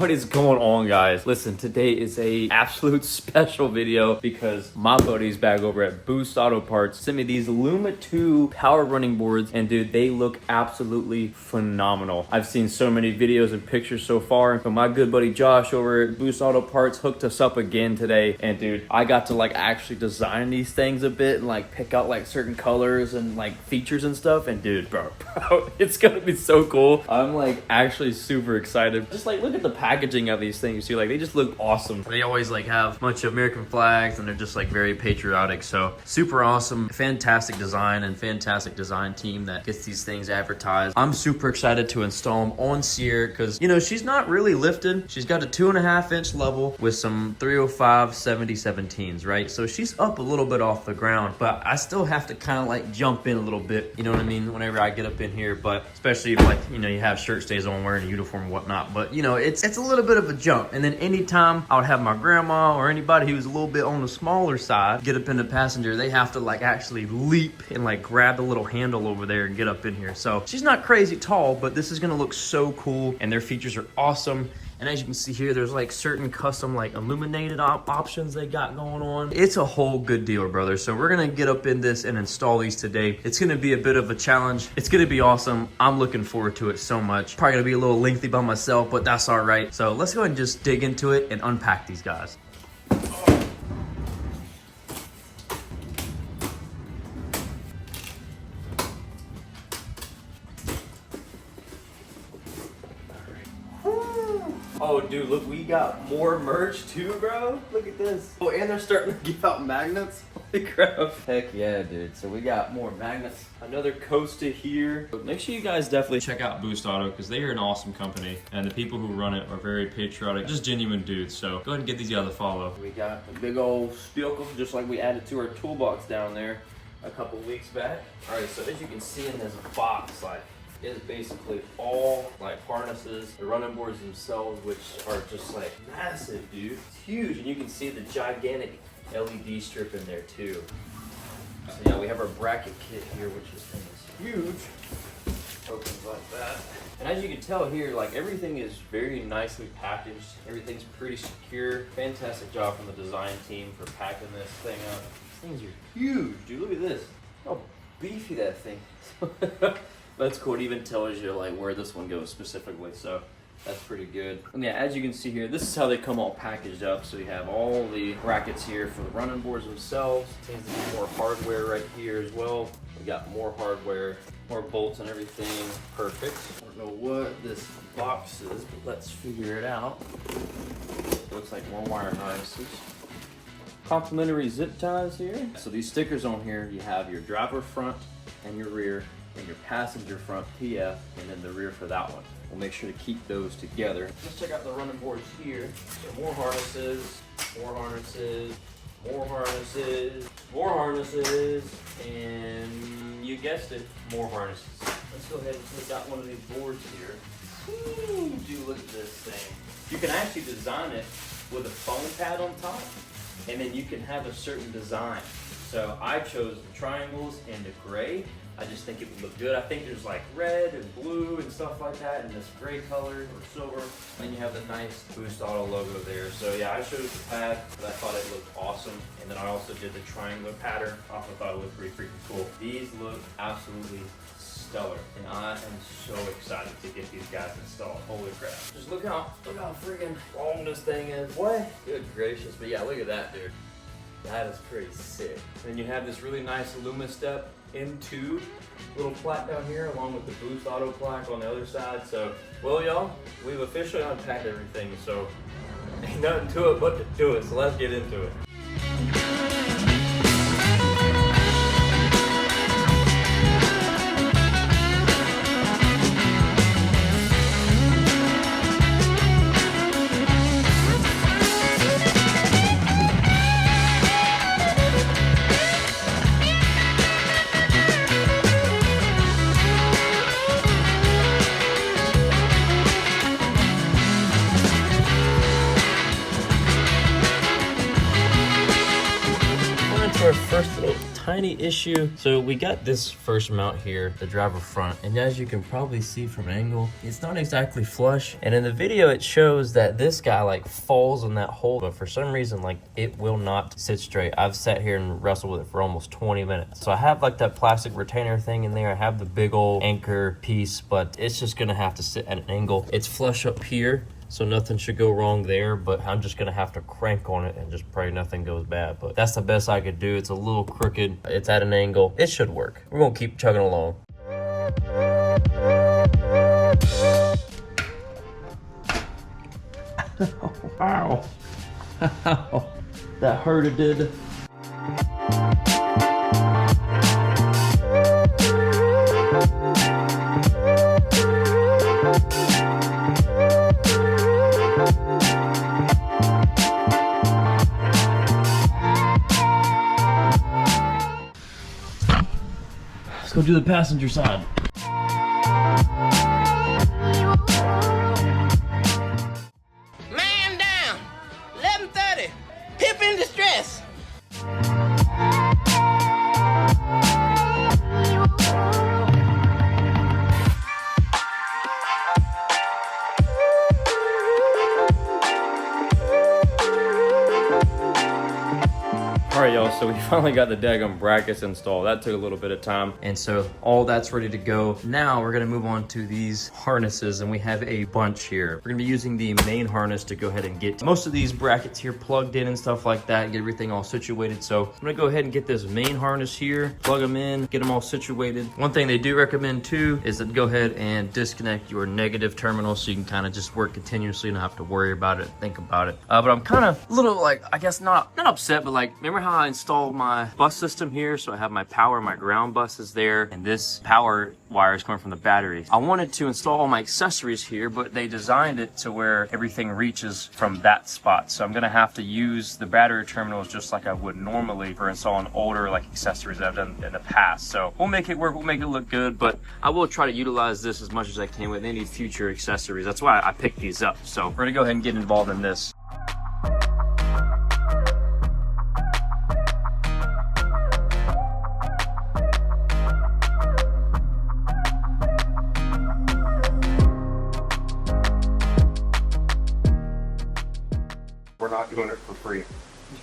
What is going on, guys? Listen, today is a absolute special video because my buddies back over at Boost Auto Parts sent me these Luma 2 power running boards, and dude, they look absolutely phenomenal. I've seen so many videos and pictures so far, but my good buddy Josh over at Boost Auto Parts hooked us up again today, and dude, I got to like actually design these things a bit and like pick out like certain colors and like features and stuff, and dude, bro, it's gonna be so cool. I'm like actually super excited. Just like look at the packaging of these things too, like they just look awesome. They always like have a bunch of American flags and they're just like very patriotic, so super awesome. Fantastic design and fantastic design team that gets these things advertised. I'm super excited to install them on Sierra because, you know, she's not really lifted. She's got a 2.5 inch level with some 305 7017s, right? So she's up a little bit off the ground, but I still have to kind of like jump in a little bit, you know what I mean, whenever I get up in here. But especially if, like, you know, you have shirt stays on, wearing a uniform and whatnot, but you know, it's a little bit of a jump. And then anytime I would have my grandma or anybody who's a little bit on the smaller side get up in the passenger, they have to like actually leap and like grab the little handle over there and get up in here. So she's not crazy tall, but this is gonna look so cool and their features are awesome. And as you can see here, there's like certain custom like illuminated options they got going on. It's a whole good deal, brother. So we're gonna get up in this and install these today. It's gonna be a bit of a challenge. It's gonna be awesome. I'm looking forward to it so much. Probably gonna be a little lengthy by myself, but that's all right. So let's go ahead and just dig into it and unpack these guys. Oh, dude, look, we got more merch too, bro. Look at this. Oh, and they're starting to give out magnets. Holy crap. Heck yeah, dude. So we got more magnets. Another Costa here. But make sure you guys definitely check out Boost Auto because they are an awesome company. And the people who run it are very patriotic, just genuine dudes. So go ahead and give these guys a follow. We got a big old vehicle, just like we added to our toolbox down there a couple weeks back. All right, so as you can see in this box, like, is basically all like harnesses, the running boards themselves, which are just like massive, dude. It's huge, and you can see the gigantic LED strip in there too. So yeah, we have our bracket kit here, which is huge. Opens like that. And as you can tell here, like everything is very nicely packaged. Everything's pretty secure. Fantastic job from the design team for packing this thing up. These things are huge, dude. Look at this. How beefy that thing is. That's cool. It even tells you like where this one goes specifically, so that's pretty good. And yeah, as you can see here, this is how they come all packaged up. So you have all the brackets here for the running boards themselves. It seems to be more hardware right here as well. We got more hardware, more bolts and everything. Perfect. I don't know what this box is, but let's figure it out. It looks like more wire harnesses. Complimentary zip ties here. So these stickers on here, you have your driver front and your rear, and your passenger front PF, and then the rear for that one. We'll make sure to keep those together. Let's check out the running boards here. So more harnesses, more harnesses, more harnesses, more harnesses, and you guessed it, more harnesses. Let's go ahead and take out one of these boards here. Ooh, dude, look at this thing. You can actually design it with a foam pad on top, and then you can have a certain design. So I chose the triangles and the gray. I just think it would look good. I think there's like red and blue and stuff like that in this gray color or silver. And you have the nice Boost Auto logo there. So yeah, I chose the pad, but I thought it looked awesome. And then I also did the triangular pattern. I also thought it looked pretty freaking cool. These look absolutely stellar, and I am so excited to get these guys installed. Holy crap. Just look how freaking long this thing is. What? Good gracious. But yeah, look at that, dude. That is pretty sick. And you have this really nice Luma step into little plaque down here along with the Boost Auto plaque on the other side. So, well, y'all, we've officially unpacked everything, so ain't nothing to it but to do it. So let's get into it. to our first little tiny issue. So we got this first mount here, the driver front, and as you can probably see from an angle, it's not exactly flush. And in the video, it shows that this guy like falls in that hole, but for some reason, like it will not sit straight. I've sat here and wrestled with it for almost 20 minutes. So I have like that plastic retainer thing in there. I have the big old anchor piece, but it's just gonna have to sit at an angle. It's flush up here, so nothing should go wrong there, but I'm just gonna have to crank on it and just pray nothing goes bad. But that's the best I could do. It's a little crooked, it's at an angle. It should work. We're gonna keep chugging along. Wow. That hurt, it did. Let's go do the passenger side. Man down, 11:30, pip in distress. All right, y'all, so we finally got the daggum brackets installed. That took a little bit of time. And so all that's ready to go. Now we're gonna move on to these harnesses, and we have a bunch here. We're gonna be using the main harness to go ahead and get most of these brackets here plugged in and stuff like that, and get everything all situated. So I'm gonna go ahead and get this main harness here, plug them in, get them all situated. One thing they do recommend too is to go ahead and disconnect your negative terminal so you can kind of just work continuously and not have to worry about it, think about it. But I'm kind of a little like, I guess not upset, but like, remember how I installed my bus system here? So I have my power, my ground bus is there, and this power wire is coming from the battery. I wanted to install all my accessories here, but they designed it to where everything reaches from that spot. So I'm gonna have to use the battery terminals just like I would normally for installing older like accessories that I've done in the past. So we'll make it work, we'll make it look good, but I will try to utilize this as much as I can with any future accessories. That's why I picked these up. So we're gonna go ahead and get involved in this. We're not doing it for free.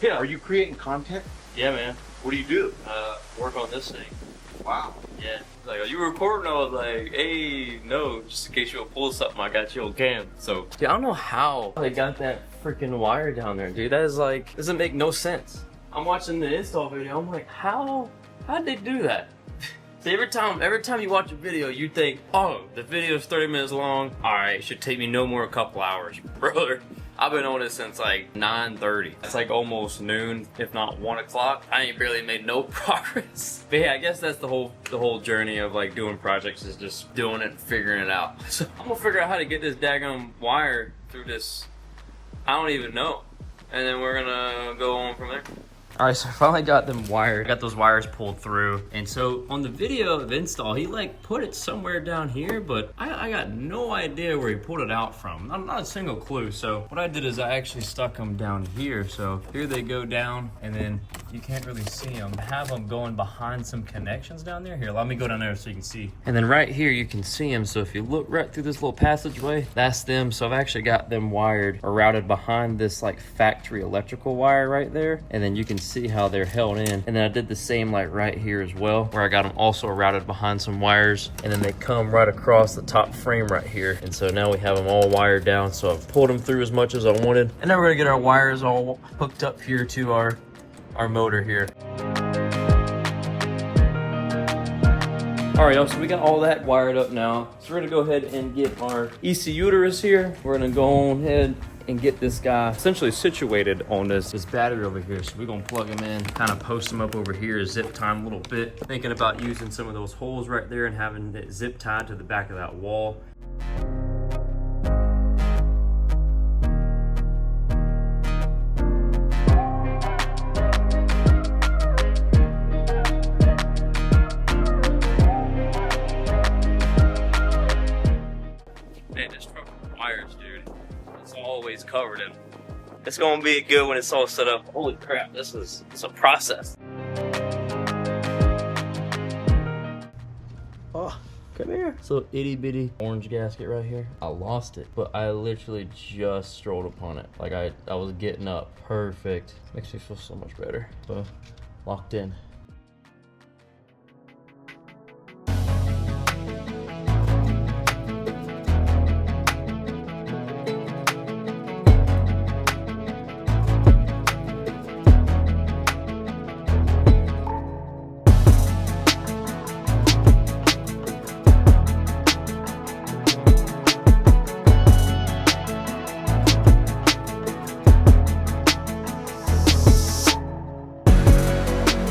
Yeah. Are you creating content? Yeah, man. What do you do? Work on this thing. Wow. Yeah. Like, are you recording? I was like, hey, no, just in case you'll pull something, I got you on cam. So, dude, I don't know how they got that freaking wire down there, dude. That is like, doesn't make no sense. I'm watching the install video. I'm like, how'd they do that? See, every time you watch a video, you think, oh, the video is 30 minutes long. All right, should take me no more a couple hours, brother. I've been on it since like 9:30. It's like almost noon, if not 1 o'clock. I ain't barely made no progress. But yeah, I guess that's the whole journey of like doing projects, is just doing it and figuring it out. So I'm gonna figure out how to get this daggone wire through this. I don't even know. And then we're gonna go on from there. All right, so I finally got them wired. Got those wires pulled through. And so on the video of install, he like put it somewhere down here, but I got no idea where he pulled it out from. Not a single clue. So what I did is I actually stuck them down here. So here they go down, and then you can't really see them. I have them going behind some connections down there. Here, let me go down there so you can see. And then right here, you can see them. So if you look right through this little passageway, that's them. So I've actually got them wired or routed behind this like factory electrical wire right there. And then you can see how they're held in. And then I did the same like right here as well, where I got them also routed behind some wires, and then they come right across the top frame right here. And so now we have them all wired down. So I've pulled them through as much as I wanted, and now we're gonna get our wires all hooked up here to our motor here. All right, y'all, so we got all that wired up now. So we're gonna go ahead and get our ECU here. We're gonna go on ahead and get this guy essentially situated on this battery over here. So we're gonna plug him in, kind of post him up over here, zip tie him a little bit. Thinking about using some of those holes right there and having it zip tied to the back of that wall. Man, just from wires, dude. It's always covered in. It's gonna be good when it's all set up. Holy crap, it's a process. Come here. This little itty bitty orange gasket right here. I lost it, but I literally just strolled upon it. Like I was getting up. Perfect. Makes me feel so much better. So locked in.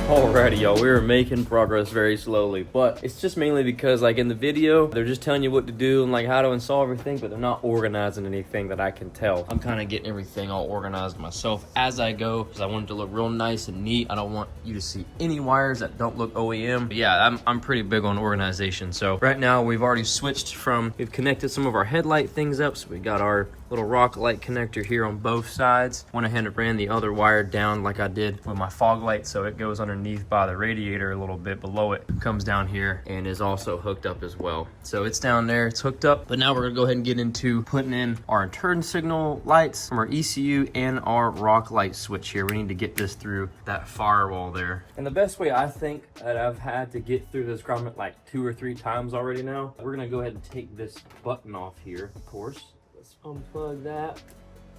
Alrighty, y'all, we are making progress very slowly, but it's just mainly because, like, in the video, they're just telling you what to do and, like, how to install everything, but they're not organizing anything that I can tell. I'm kind of getting everything all organized myself as I go, because I want it to look real nice and neat. I don't want you to see any wires that don't look OEM. But yeah, I'm pretty big on organization. So right now, we've already switched from, we've connected some of our headlight things up, so we got our little rock light connector here on both sides. Went ahead and ran the other wire down like I did with my fog light, so it goes underneath by the radiator a little bit below it, comes down here and is also hooked up as well. So it's down there, it's hooked up. But now we're gonna go ahead and get into putting in our turn signal lights from our ECU and our rock light switch here. We need to get this through that firewall there. And the best way I think that I've had to get through this grommet like 2 or 3 times already now, we're gonna go ahead and take this button off here, of course. Let's unplug that.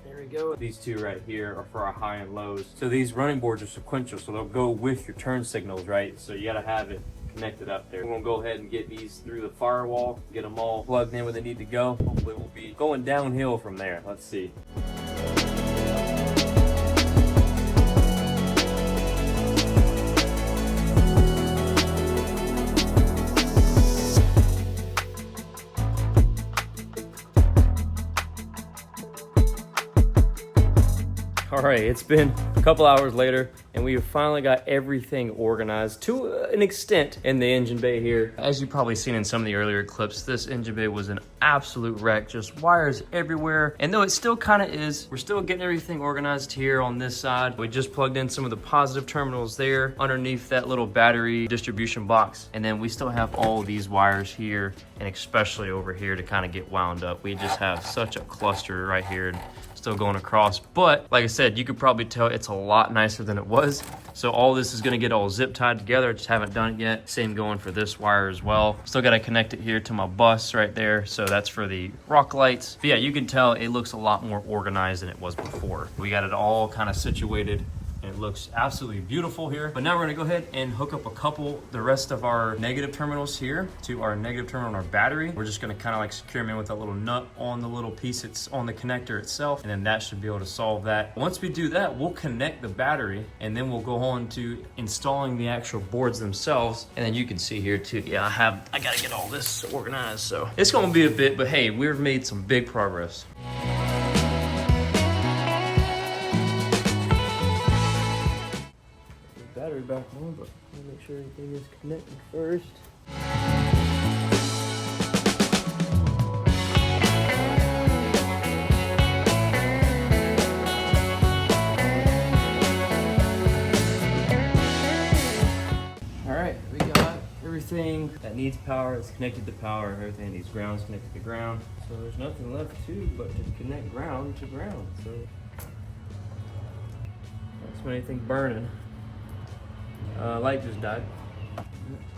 There we go. These two right here are for our high and lows. So these running boards are sequential, so they'll go with your turn signals, right? So you gotta have it connected up there. We're gonna go ahead and get these through the firewall, get them all plugged in where they need to go. Hopefully we'll be going downhill from there. Let's see. All right, it's been a couple hours later and we have finally got everything organized to an extent in the engine bay here. As you've probably seen in some of the earlier clips, this engine bay was an absolute wreck, just wires everywhere. And though it still kind of is, we're still getting everything organized here on this side. We just plugged in some of the positive terminals there underneath that little battery distribution box. And then we still have all of these wires here and especially over here to kind of get wound up. We just have such a cluster right here. Still going across, but like I said, you could probably tell it's a lot nicer than it was. So all this is gonna get all zip tied together. I just haven't done it yet. Same going for this wire as well. Still gotta connect it here to my bus right there. So that's for the rock lights. But yeah, you can tell it looks a lot more organized than it was before. We got it all kind of situated. It looks absolutely beautiful here. But now we're gonna go ahead and hook up the rest of our negative terminals here to our negative terminal on our battery. We're just gonna kind of like secure them in with a little nut on the little piece that's on the connector itself. And then that should be able to solve that. Once we do that, we'll connect the battery and then we'll go on to installing the actual boards themselves. And then you can see here too, yeah, I gotta get all this organized. So it's gonna be a bit, but hey, we've made some big progress. Battery back on, but let me make sure everything is connected first. All right, we got everything that needs power is connected to power. Everything that needs ground is connected to ground. So there's nothing left to but to connect ground to ground. So that's anything burning. Light just died.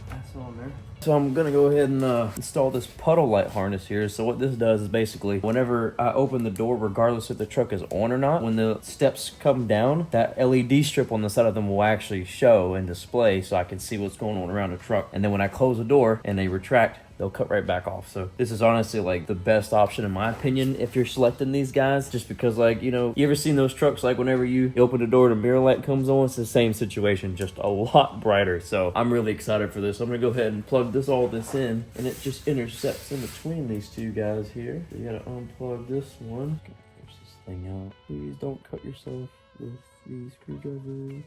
That's on there. So I'm gonna go ahead and install this puddle light harness here. So what this does is basically whenever I open the door, regardless if the truck is on or not, when the steps come down, that LED strip on the side of them will actually show and display so I can see what's going on around the truck. And then when I close the door and they retract, they'll cut right back off. So this is honestly like the best option in my opinion if you're selecting these guys, just because like, you know, you ever seen those trucks like whenever you open the door and the mirror light comes on? It's the same situation, just a lot brighter. So I'm really excited for this. I'm gonna go ahead and plug all this in and it just intercepts in between these two guys here. So you gotta unplug this one. Push this thing out. Please don't cut yourself with these screwdrivers.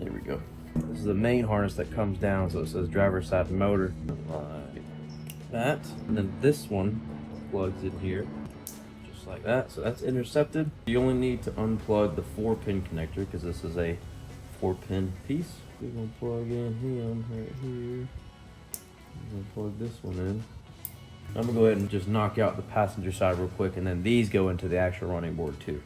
There we go. This is the main harness that comes down, so it says driver's side motor. Like that. And then this one plugs in here, just like that. So that's intercepted. You only need to unplug the 4-pin connector because this is a 4-pin piece. We're gonna plug in him right here. I'm gonna plug this one in. I'm gonna go ahead and just knock out the passenger side real quick, and then these go into the actual running board too.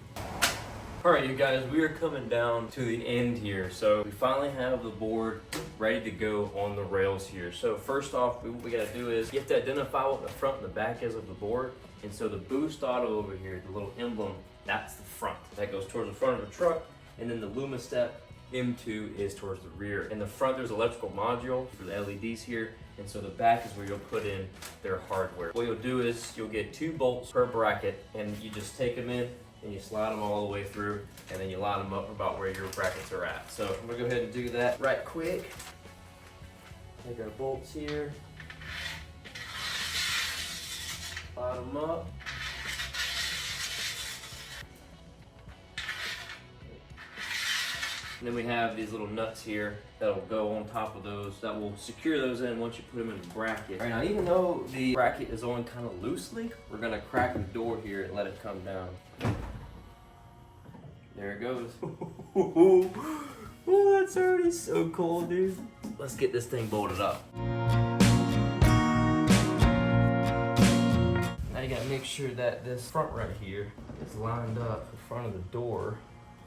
All right, you guys, we are coming down to the end here. So we finally have the board ready to go on the rails here. So first off, what we gotta do is you have to identify what the front and the back is of the board. And so the Boost Auto over here, the little emblem, that's the front. That goes towards the front of the truck. And then the LumaStep M2 is towards the rear. In the front, there's electrical module for the LEDs here. And so the back is where you'll put in their hardware. What you'll do is you'll get 2 bolts per bracket, and you just take them in and you slide them all the way through, and then you line them up about where your brackets are at. So I'm gonna go ahead and do that right quick. Take our bolts here, slide them up. And then we have these little nuts here that'll go on top of those, that will secure those in once you put them in the bracket. All right, now even though the bracket is on kind of loosely, we're gonna crack the door here and let it come down. There it goes. Oh, that's already so cool, dude. Let's get this thing bolted up. Now you gotta make sure that this front right here is lined up in front of the door.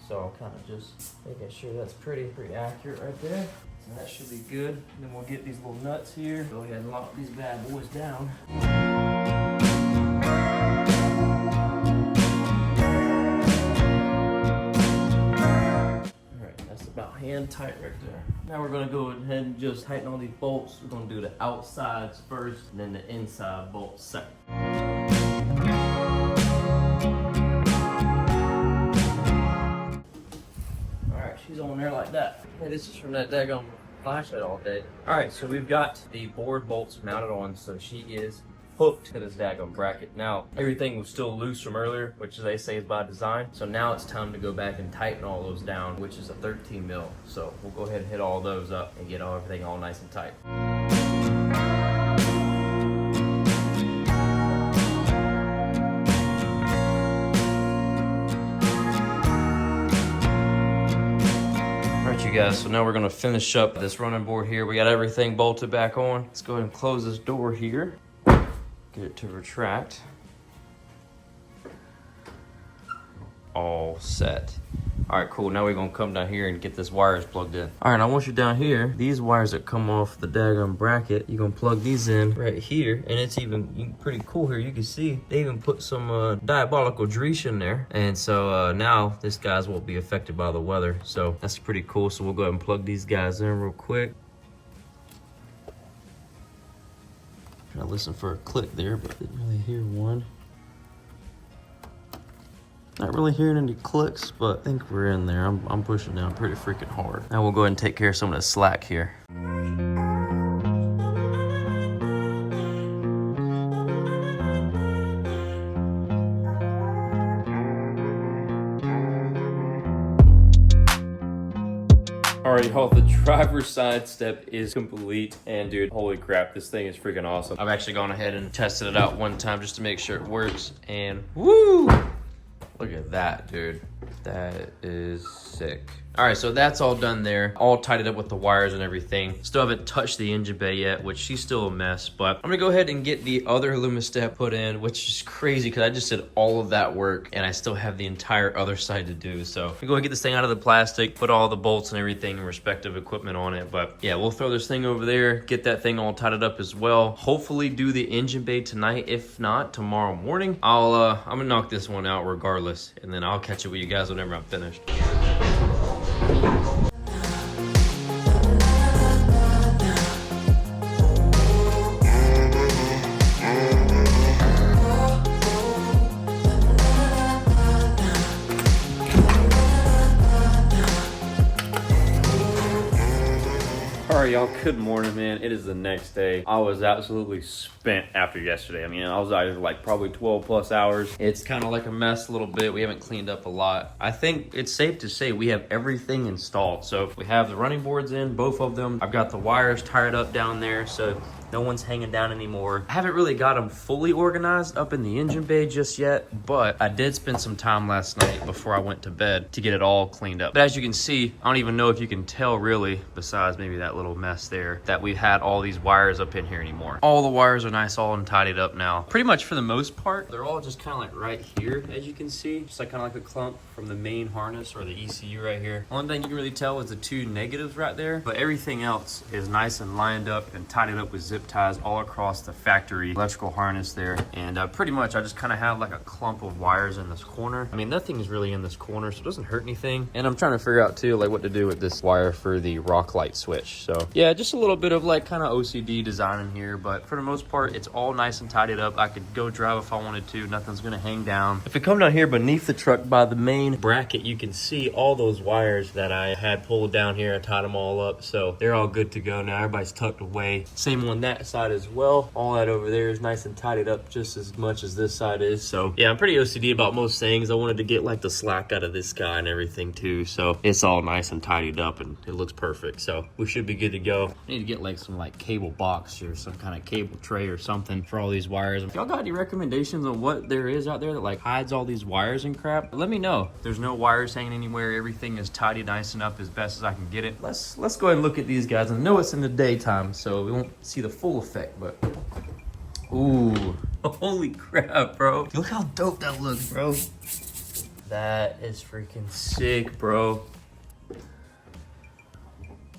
So I'm kind of just making sure that's pretty accurate right there. So that should be good. And then we'll get these little nuts here. Go ahead and lock these bad boys down. About hand tight right there. Now we're gonna go ahead and just tighten all these bolts. We're gonna do the outsides first and then the inside bolts second. Alright, she's on there like that. Hey, this is from that daggone flashlight all day. Alright, so we've got the board bolts mounted on, so she is hooked to this daggone bracket. Now, everything was still loose from earlier, which they say is by design. So now it's time to go back and tighten all those down, which is a 13 mil. So we'll go ahead and hit all those up and get everything all nice and tight. Alright, you guys, so now we're gonna finish up this running board here. We got everything bolted back on. Let's go ahead and close this door here. Get it to retract. All set. All right, cool. Now we're gonna come down here and get this wires plugged in. All right, I want you down here. These wires that come off the daggone bracket, you're gonna plug these in right here, and it's even pretty cool here. You can see they even put some diabolical grease in there, and so now this guys won't be affected by the weather. So that's pretty cool. So we'll go ahead and plug these guys in real quick. I listened for a click there, but didn't really hear one. Not really hearing any clicks, but I think we're in there. I'm pushing down pretty freaking hard. Now we'll go ahead and take care of some of the slack here. Alright, y'all, the driver's side step is complete, and dude, holy crap, this thing is freaking awesome. I've actually gone ahead and tested it out one time just to make sure it works, and woo! Look at that, dude. That is sick. All right, so that's all done there. All tied up with the wires and everything. Still haven't touched the engine bay yet, which she's still a mess, but I'm gonna go ahead and get the other LumaStep put in, which is crazy because I just did all of that work and I still have the entire other side to do. So I'm gonna go ahead and get this thing out of the plastic, put all the bolts and everything and respective equipment on it. But yeah, we'll throw this thing over there, get that thing all tied up as well. Hopefully do the engine bay tonight. If not, tomorrow morning. I'm gonna knock this one out regardless, and then I'll catch up with you guys whenever I'm finished. Alright, y'all, good morning, man. It is the next day. I was absolutely spent after yesterday. I mean, I was out here like probably 12 plus hours. It's kind of like a mess a little bit. We haven't cleaned up a lot. I think it's safe to say we have everything installed. So we have the running boards in, both of them. I've got the wires tied up down there. So No one's hanging down anymore. I haven't really got them fully organized up in the engine bay just yet, but I did spend some time last night before I went to bed to get it all cleaned up. But as you can see, I don't even know if you can tell really, besides maybe that little mess there, that we've had all these wires up in here anymore. All the wires are nice, all untidied up now. Pretty much for the most part, they're all just kind of like right here, as you can see. Just like kind of like a clump from the main harness or the ECU right here. Only thing you can really tell is the two negatives right there, but everything else is nice and lined up and tidied up with zip ties all across the factory electrical harness there. And pretty much I just kind of have like a clump of wires in this corner. I mean, nothing is really in this corner, so it doesn't hurt anything. And I'm trying to figure out too, like what to do with this wire for the rock light switch. So yeah, just a little bit of like kind of OCD design in here, but for the most part, it's all nice and tidied up. I could go drive if I wanted to. Nothing's gonna hang down. If we come down here beneath the truck by the main bracket, you can see all those wires that I had pulled down here. I tied them all up, so they're all good to go now. Everybody's tucked away. Same on that side as well. All that over there is nice and tidied up just as much as this side is. So yeah, I'm pretty OCD about most things. I wanted to get like the slack out of this guy and everything too, so it's all nice and tidied up and it looks perfect. So we should be good to go. I need to get like some like cable box or some kind of cable tray or something for all these wires. If y'all got any recommendations on what there is out there that like hides all these wires and crap, let me know. There's no wires hanging anywhere. Everything is tidy nice enough as best as I can get it. Let's go ahead and look at these guys. I know it's in the daytime, so we won't see the full effect, but ooh, holy crap, bro. Look how dope that looks, bro. That is freaking sick, bro.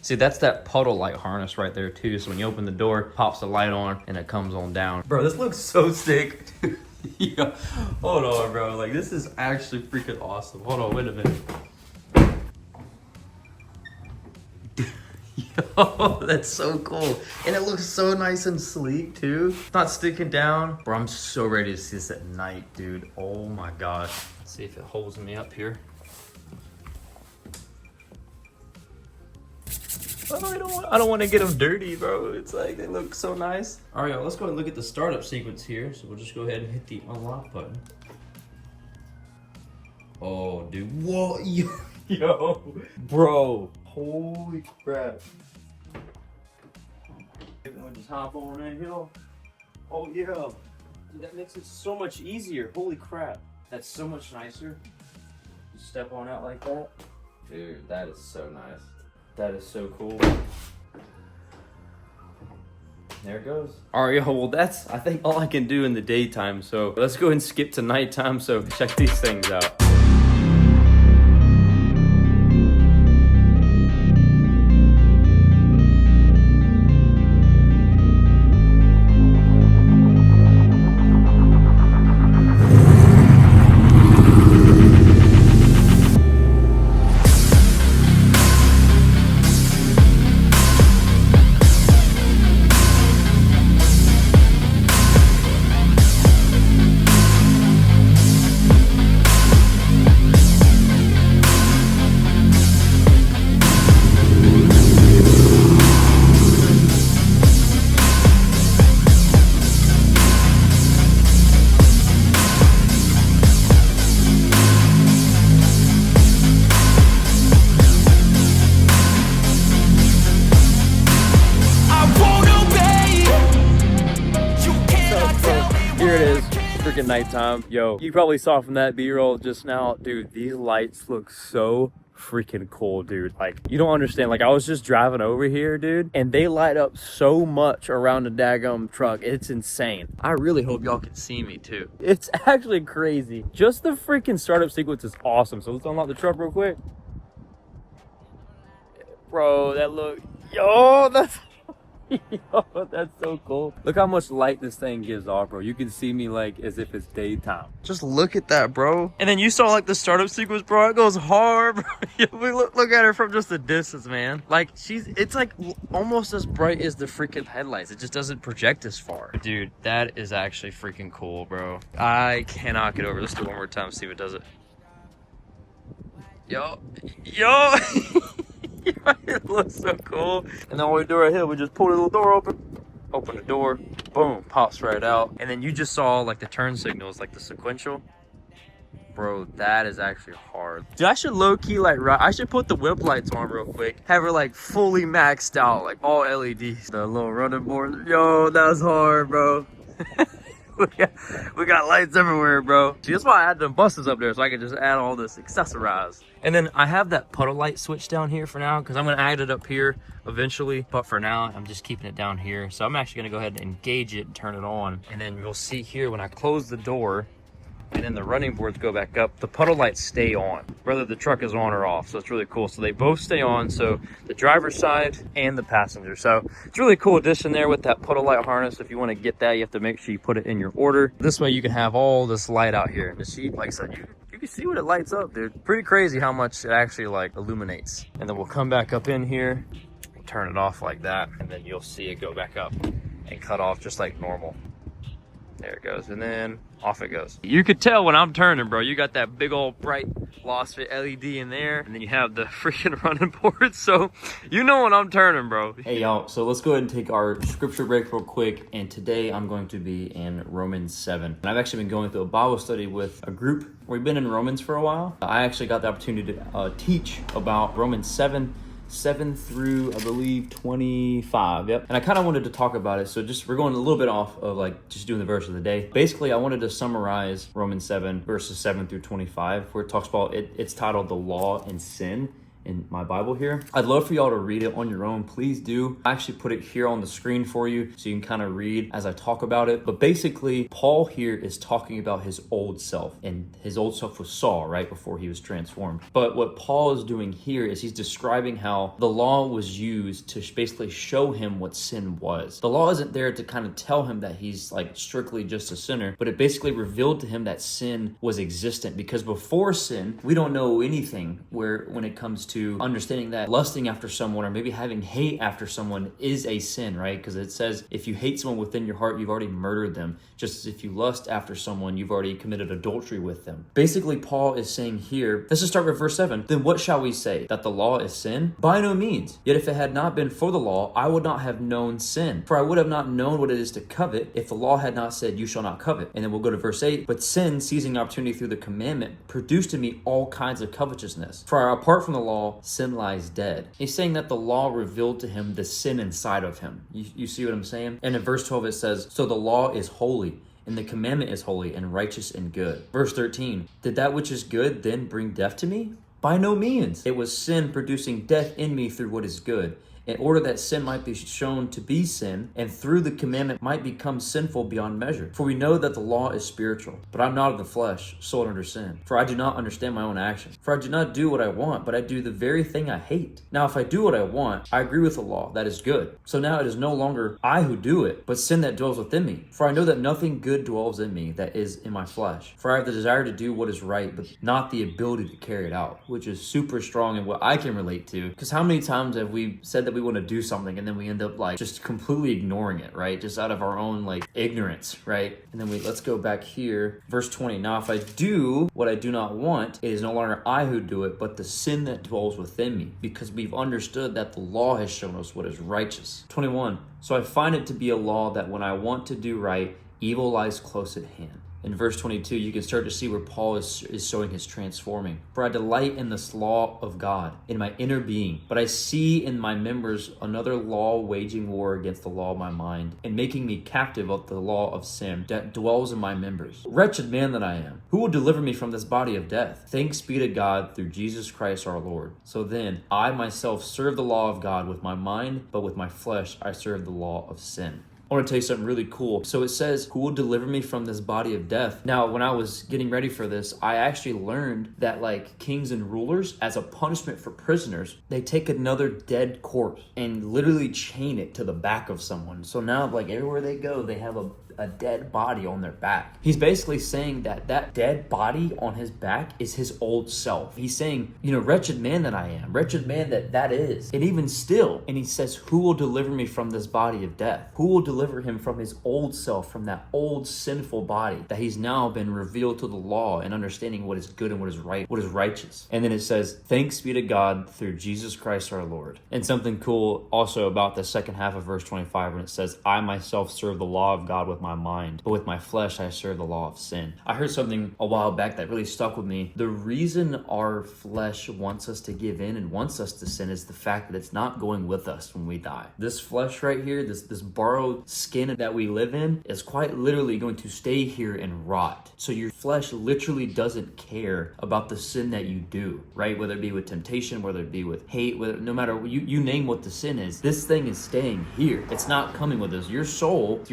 See, that's that puddle light harness right there too. So when you open the door, it pops the light on and it comes on down. Bro, this looks so sick. Yeah, hold on, bro. Like, this is actually freaking awesome. Hold on, wait a minute. Yo, that's so cool. And it looks so nice and sleek too. It's not sticking down. Bro, I'm so ready to see this at night, dude. Oh my gosh. Let's see if it holds me up here. Oh, I don't want to get them dirty, bro. It's like, they look so nice. All right, y'all, let's go ahead and look at the startup sequence here. So we'll just go ahead and hit the unlock button. Oh, dude. Whoa, yo, bro. Holy crap. We'll just hop on that hill. Oh, yeah. Dude, that makes it so much easier. Holy crap. That's so much nicer. You step on out like that. Dude, that is so nice. That is so cool. There it goes. All right, yo, well, that's, I think, all I can do in the daytime. So let's go ahead and skip to nighttime. So check these things out. Here it is, freaking nighttime. Yo, you probably saw from that B-roll just now, dude, these lights look so freaking cool, dude. Like, you don't understand. Like, I was just driving over here, dude, and they light up so much around the daggum truck. It's insane. I really hope y'all can see me too. It's actually crazy. Just the freaking startup sequence is awesome. So let's unlock the truck real quick. Bro, that look, yo, that's yo, that's so cool. Look how much light this thing gives off, bro. You can see me like as if it's daytime. Just look at that, bro. And then you saw like the startup sequence, bro. It goes hard, bro. Look at her from just a distance, man. Like, it's like almost as bright as the freaking headlights. It just doesn't project as far. Dude, that is actually freaking cool, bro. I cannot get over this. Let's do it one more time, see if it does it. Yo. It looks so cool. And then when we do right here, we just pull the little door open the door, boom, pops right out. And then you just saw like the turn signals, like the sequential. Bro, that is actually hard. Dude, I should low-key, like, I should put the whip lights on real quick. Have her, like, fully maxed out, like, all LEDs. The little running board. Yo, that was hard, bro. we got lights everywhere, bro. See, that's why I had them buses up there, so I could just add all this accessorize. And then I have that puddle light switch down here for now, because I'm gonna add it up here eventually. But for now, I'm just keeping it down here. So I'm actually gonna go ahead and engage it and turn it on. And then you'll see here when I close the door, and then the running boards go back up, the puddle lights stay on, whether the truck is on or off. So it's really cool. So they both stay on, so the driver's side and the passenger. So it's a really cool addition there with that puddle light harness. If you want to get that, you have to make sure you put it in your order. This way you can have all this light out here. And see, like I said, you can see what it lights up, dude. Pretty crazy how much it actually like illuminates. And then we'll come back up in here, turn it off like that, and then you'll see it go back up and cut off just like normal. There it goes, and then off it goes. You could tell when I'm turning, bro. You got that big old bright MOSFET LED in there, and then you have the freaking running board, so you know when I'm turning, bro. Hey, y'all, so let's go ahead and take our scripture break real quick, and today I'm going to be in Romans 7. And I've actually been going through a Bible study with a group. We've been in Romans for a while. I actually got the opportunity to teach about Romans 7 through, I believe, 25. Yep. And I kind of wanted to talk about it. So we're going a little bit off of like just doing the verse of the day. Basically, I wanted to summarize Romans 7 verses 7 through 25, where it talks about it's titled The Law and Sin in my Bible here. I'd love for y'all to read it on your own. Please do. I actually put it here on the screen for you so you can kind of read as I talk about it. But basically, Paul here is talking about his old self, and his old self was Saul, right before he was transformed. But what Paul is doing here is he's describing how the law was used to basically show him what sin was. The law isn't there to kind of tell him that he's like strictly just a sinner, but it basically revealed to him that sin was existent, because before sin, we don't know anything when it comes to understanding that lusting after someone or maybe having hate after someone is a sin, right? Because it says if you hate someone within your heart, you've already murdered them. Just as if you lust after someone, you've already committed adultery with them. Basically, Paul is saying here, let's just start with verse 7. Then what shall we say? That the law is sin? By no means. Yet if it had not been for the law, I would not have known sin. For I would have not known what it is to covet if the law had not said, you shall not covet. And then we'll go to verse 8. But sin, seizing opportunity through the commandment, produced in me all kinds of covetousness. For apart from the law, sin lies dead. He's saying that the law revealed to him the sin inside of him. You see what I'm saying? And in verse 12 it says, so the law is holy, and the commandment is holy and righteous and good. Verse 13, did that which is good then bring death to me? By no means. It was sin producing death in me through what is good, in order that sin might be shown to be sin, and through the commandment might become sinful beyond measure. For we know that the law is spiritual, but I'm not of the flesh, sold under sin. For I do not understand my own actions. For I do not do what I want, but I do the very thing I hate. Now if I do what I want, I agree with the law, that is good. So now it is no longer I who do it, but sin that dwells within me. For I know that nothing good dwells in me, that is in my flesh. For I have the desire to do what is right, but not the ability to carry it out, which is super strong and what I can relate to. Because how many times have we said that we want to do something and then we end up like just completely ignoring it, right? Just out of our own like ignorance, right? And then let's go back here, verse 20. Now if I do what I do not want, it is no longer I who do it, but the sin that dwells within me, because we've understood that the law has shown us what is righteous. 21. So I find it to be a law that when I want to do right, evil lies close at hand. In verse 22, you can start to see where Paul is showing his transforming. For I delight in this law of God, in my inner being. But I see in my members another law waging war against the law of my mind, and making me captive of the law of sin that dwells in my members. Wretched man that I am, who will deliver me from this body of death? Thanks be to God through Jesus Christ our Lord. So then, I myself serve the law of God with my mind, but with my flesh I serve the law of sin. I want to tell you something really cool. So it says, who will deliver me from this body of death? Now, when I was getting ready for this, I actually learned that like kings and rulers, as a punishment for prisoners, they take another dead corpse and literally chain it to the back of someone. So now like everywhere they go, they have a dead body on their back. He's basically saying that dead body on his back is his old self. He's saying, wretched man that I am, wretched man that is. And even still, and he says, who will deliver me from this body of death? Who will deliver him from his old self, from that old sinful body that he's now been revealed to the law and understanding what is good and what is right, what is righteous. And then it says, thanks be to God through Jesus Christ our Lord. And something cool also about the second half of verse 25 when it says, I myself serve the law of God with my my mind, but with my flesh I serve the law of sin. I heard something a while back that really stuck with me. The reason our flesh wants us to give in and wants us to sin is the fact that it's not going with us when we die. This flesh right here, this borrowed skin that we live in, is quite literally going to stay here and rot. So your flesh literally doesn't care about the sin that you do, right? Whether it be with temptation, whether it be with hate, no matter, you name what the sin is, this thing is staying here. It's not coming with us. Your soul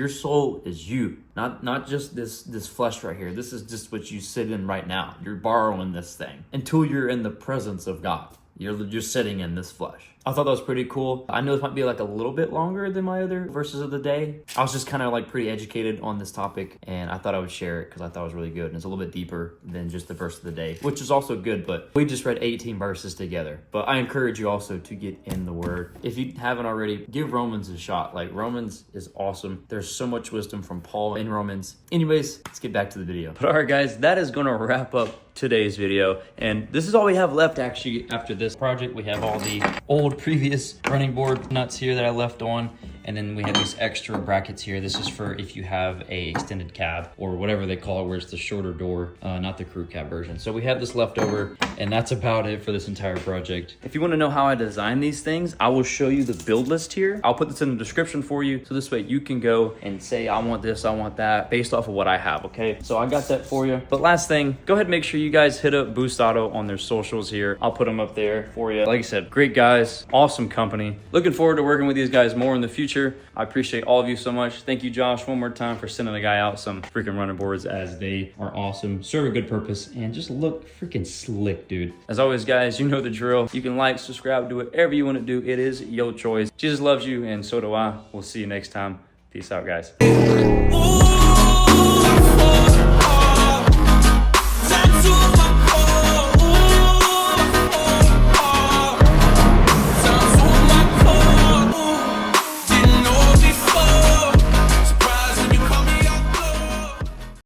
is you. Not just this flesh right here. This is just what you sit in right now. You're borrowing this thing until you're in the presence of God. You're sitting in this flesh. I thought that was pretty cool. I know this might be like a little bit longer than my other verses of the day. I was just kind of like pretty educated on this topic, and I thought I would share it because I thought it was really good. And it's a little bit deeper than just the verse of the day, which is also good, but we just read 18 verses together. But I encourage you also to get in the word. If you haven't already, give Romans a shot. Like, Romans is awesome. There's so much wisdom from Paul in Romans. Anyways, let's get back to the video. But all right, guys, that is going to wrap up today's video, and this is all we have left. Actually, after this project, we have all the old previous running board nuts here that I left on, and then we have these extra brackets here. This is for if you have a extended cab or whatever they call it, where it's the shorter door, not the crew cab version. So we have this left over, and that's about it for this entire project. If you want to know how I design these things, I will show you the build list here. I'll put this in the description for you, so this way you can go and say, I want this, I want that, based off of what I have, okay? So I got that for you. But last thing, go ahead and make sure you guys hit up Boost Auto on their socials here. I'll put them up there for you. Like I said, great guys, awesome company. Looking forward to working with these guys more in the future. I appreciate all of you so much. Thank you, Josh, one more time for sending the guy out some freaking running boards, as they are awesome, serve a good purpose, and just look freaking slick, dude. As always, guys, you know the drill. You can like, subscribe, do whatever you want to do. It is your choice. Jesus loves you, and so do I. We'll see you next time. Peace out, guys.